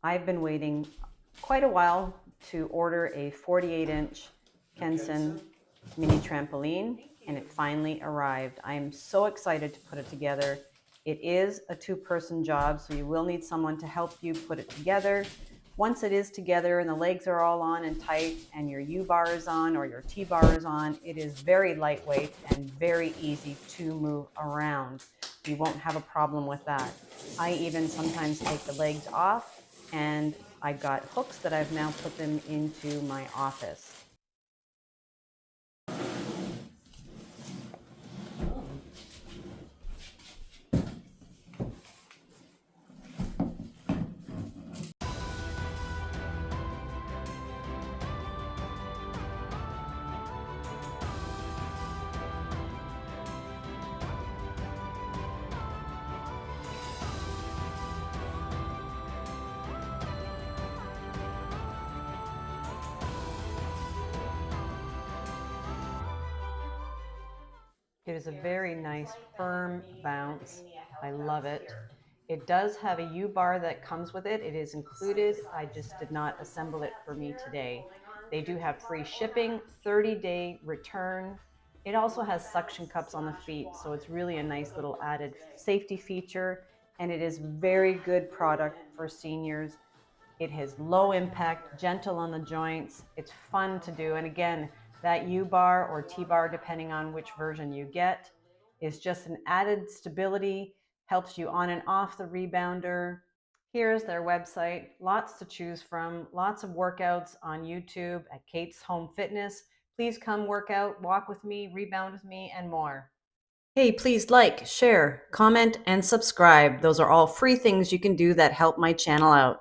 I've been waiting quite a while to order a 48-inch Kenson mini trampoline, and it finally arrived. I am so excited to put it together. It is a two-person job, so you will need someone to help you put it together. Once it is together and the legs are all on and tight and your U-bar is on or your T-bar is on, it is very lightweight and very easy to move around. You won't have a problem with that. I even sometimes take the legs off, and I've got hooks that I've now put them into my office. It is a very nice firm bounce. I love it. It does have a U-bar that comes with it. It is included. I just did not assemble it for me today. They do have free shipping, 30-day return. It also has suction cups on the feet, so it's really a nice little added safety feature, and it is very good product for seniors. It has low impact, gentle on the joints. It's fun to do. And again, that U-bar or T-bar, depending on which version you get, is just an added stability, helps you on and off the rebounder. Here's their website. Lots to choose from, lots of workouts on YouTube at Kate's Home Fitness. Please come work out, walk with me, rebound with me, and more. Hey, please like, share, comment, and subscribe. Those are all free things you can do that help my channel out.